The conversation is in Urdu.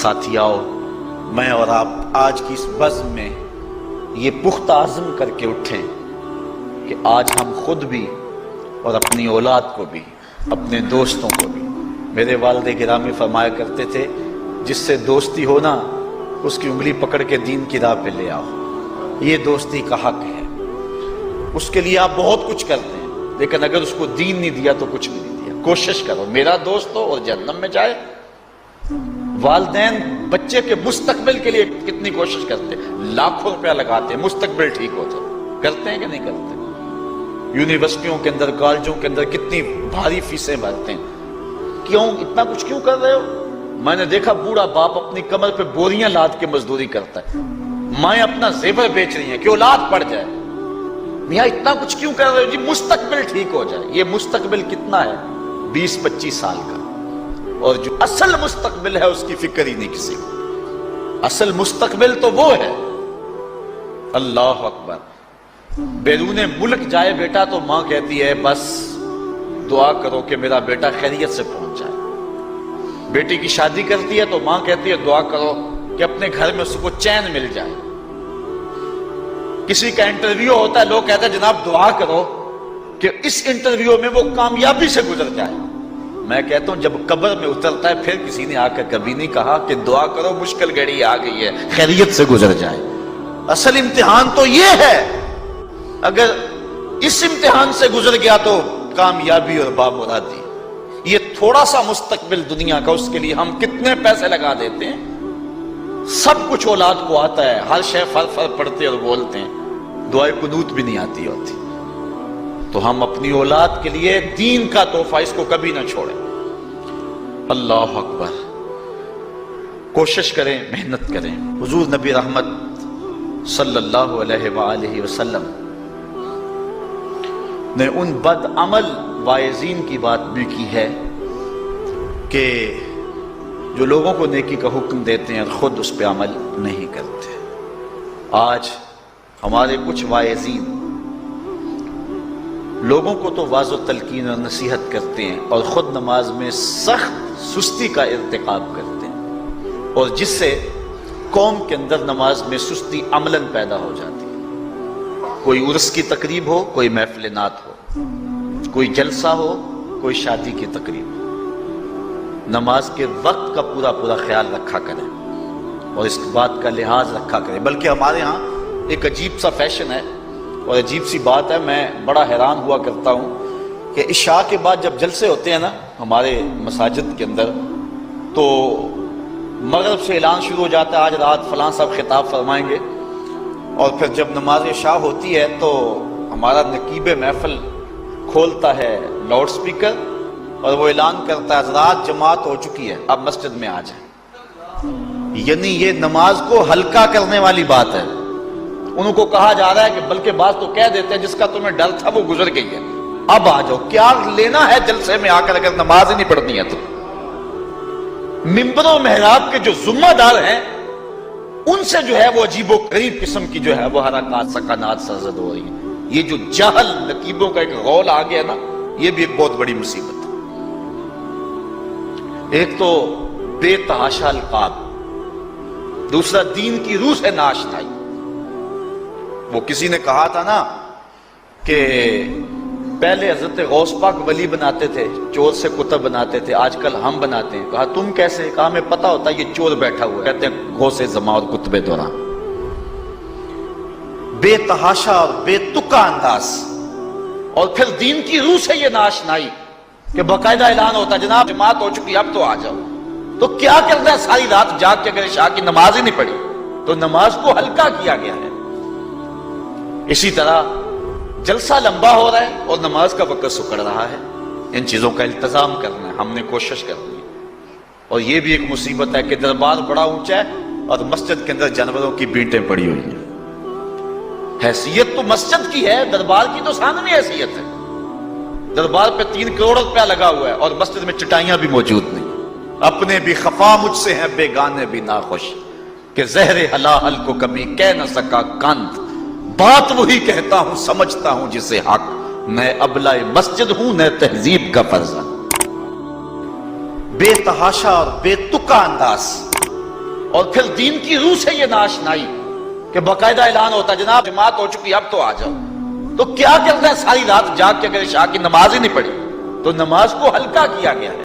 ساتھیاؤ، میں اور آپ آج کی اس بزم میں یہ پختہ عزم کر کے اٹھیں کہ آج ہم خود بھی اور اپنی اولاد کو بھی، اپنے دوستوں کو بھی، میرے والد گرامی فرمایا کرتے تھے جس سے دوستی ہو نا اس کی انگلی پکڑ کے دین کی راہ پہ لے آؤ، یہ دوستی کا حق ہے۔ اس کے لیے آپ بہت کچھ کرتے ہیں لیکن اگر اس کو دین نہیں دیا تو کچھ بھی نہیں دیا۔ کوشش کرو میرا دوست ہو اور جہنم میں جائے۔ والدین بچے کے مستقبل کے لیے کتنی کوشش کرتے ہیں، لاکھوں روپیہ لگاتے ہیں مستقبل ٹھیک ہو تو، کرتے ہیں کہ نہیں کرتے؟ یونیورسٹیوں کے اندر، کالجوں کے اندر کتنی بھاری فیسیں بھرتے ہیں، کیوں اتنا کچھ کیوں کر رہے ہو؟ میں نے دیکھا بوڑھا باپ اپنی کمر پہ بوریاں لاد کے مزدوری کرتا ہے، مائیں اپنا زیور بیچ رہی ہیں کہ اولاد پڑ جائے۔ میاں اتنا کچھ کیوں کر رہے ہو؟ جی مستقبل ٹھیک ہو جائے۔ یہ مستقبل کتنا ہے؟ 20-25 سال کا، اور جو اصل مستقبل ہے اس کی فکر ہی نہیں کسی کو۔ اصل مستقبل تو وہ ہے، اللہ اکبر، بیرون ملک جائے بیٹا تو ماں کہتی ہے بس دعا کرو کہ میرا بیٹا خیریت سے پہنچ جائے۔ بیٹی کی شادی کرتی ہے تو ماں کہتی ہے دعا کرو کہ اپنے گھر میں اس کو چین مل جائے۔ کسی کا انٹرویو ہوتا ہے، لوگ کہتے ہیں جناب دعا کرو کہ اس انٹرویو میں وہ کامیابی سے گزر جائے۔ میں کہتا ہوں جب قبر میں اترتا ہے پھر کسی نے آ کر کبھی نہیں کہا کہ دعا کرو مشکل گھڑی آ گئی ہے خیریت سے گزر جائے۔ اصل امتحان تو یہ ہے، اگر اس امتحان سے گزر گیا تو کامیابی اور بامرادی۔ یہ تھوڑا سا مستقبل دنیا کا، اس کے لیے ہم کتنے پیسے لگا دیتے ہیں۔ سب کچھ اولاد کو آتا ہے، ہر شے فر پڑھتے اور بولتے ہیں، دعائے قنوت بھی نہیں آتی ہوتی۔ تو ہم اپنی اولاد کے لیے دین کا تحفہ اس کو کبھی نہ چھوڑیں۔ اللہ اکبر، کوشش کریں، محنت کریں۔ حضور نبی رحمت صلی اللہ علیہ وآلہ وسلم نے ان بد عمل واعظین کی بات بھی کی ہے کہ جو لوگوں کو نیکی کا حکم دیتے ہیں اور خود اس پہ عمل نہیں کرتے۔ آج ہمارے کچھ واعظین لوگوں کو تو واعظ و تلقین اور نصیحت کرتے ہیں اور خود نماز میں سخت سستی کا ارتکاب کرتے ہیں، اور جس سے قوم کے اندر نماز میں سستی عملاً پیدا ہو جاتی ہے۔ کوئی عرس کی تقریب ہو، کوئی محفل نعت ہو، کوئی جلسہ ہو، کوئی شادی کی تقریب ہو، نماز کے وقت کا پورا خیال رکھا کریں اور اس بات کا لحاظ رکھا کریں۔ بلکہ ہمارے ہاں ایک عجیب سا فیشن ہے اور عجیب سی بات ہے، میں بڑا حیران ہوا کرتا ہوں کہ عشاء کے بعد جب جلسے ہوتے ہیں نا ہمارے مساجد کے اندر، تو مغرب سے اعلان شروع ہو جاتا ہے آج رات فلاں صاحب خطاب فرمائیں گے، اور پھر جب نماز عشاء ہوتی ہے تو ہمارا نقیب محفل کھولتا ہے لاؤڈ سپیکر اور وہ اعلان کرتا ہے حضرات جماعت ہو چکی ہے، اب مسجد میں آ جائیں۔ یعنی یہ نماز کو ہلکا کرنے والی بات ہے۔ انہوں کو کہا جا رہا ہے کہ بلکہ بعض تو کہہ دیتے ہیں جس کا تمہیں ڈر تھا وہ گزر گئی ہے، اب آ جاؤ، کیا لینا ہے جلسے میں آ کر اگر نماز ہی نہیں پڑھنی ہے تو۔ ممبر و محراب کے جو ذمہ دار ہیں ان سے جو ہے وہ عجیب و غریب قسم کی جو ہے وہ حرکات سکنات سرزد ہو رہی ہیں۔ یہ جو جاہل نقیبوں کا ایک غول آ گیا نا، یہ بھی ایک بہت بڑی مصیبت ہے۔ ایک تو بے تحاشا القاب، دوسرا دین کی روح سے ناشنائی۔ وہ کسی نے کہا تھا نا کہ پہلے حضرت غوث پاک ولی بناتے تھے، چور سے کتب بناتے تھے، آج کل ہم بناتے ہیں۔ کہا تم کیسے؟ کہا ہمیں پتا ہوتا ہے یہ چور بیٹھا ہوا ہے، کہتے ہیں غوث زماں اور کتب دوران۔ بے تحاشا اور بے تکا انداز، اور پھر دین کی روح سے یہ ناشنائی کہ باقاعدہ اعلان ہوتا ہے جناب جماعت ہو چکی اب تو آ جاؤ۔ تو کیا کرنا ہے ساری رات جاگ کے اگر عشاء کی نماز ہی نہیں پڑھی تو نماز کو ہلکا کیا گیا ہے۔ اسی طرح جلسہ لمبا ہو رہا ہے اور نماز کا وقت سکڑ رہا ہے۔ ان چیزوں کا التزام کرنا ہے، ہم نے کوشش کرنی ہے۔ اور یہ بھی ایک مصیبت ہے کہ دربار بڑا اونچا ہے اور مسجد کے اندر جانوروں کی بینٹیں پڑی ہوئی ہیں۔ حیثیت تو مسجد کی ہے، دربار کی تو ثانوی حیثیت ہے۔ دربار پہ 3 کروڑ روپیہ لگا ہوا ہے اور مسجد میں چٹائیاں بھی موجود نہیں۔ اپنے بھی خفا مجھ سے ہیں بیگانے بھی ناخوش، کہ زہر حلال کو کبھی کہہ نہ سکا کند، بات وہی کہتا ہوں سمجھتا ہوں جسے حق، میں ابلہ مسجد ہوں نہ تہذیب کا فرزند۔ بے تحاشا اور بے تکا انداز، اور پھر دین کی روح سے یہ ناشنائی کہ باقاعدہ اعلان ہوتا ہے جناب جماعت ہو چکی اب تو آ جاؤ، تو کیا کرنا ہے ساری رات جاگ کے اگر عشاء کی نماز ہی نہیں پڑھی تو نماز کو ہلکا کیا گیا ہے۔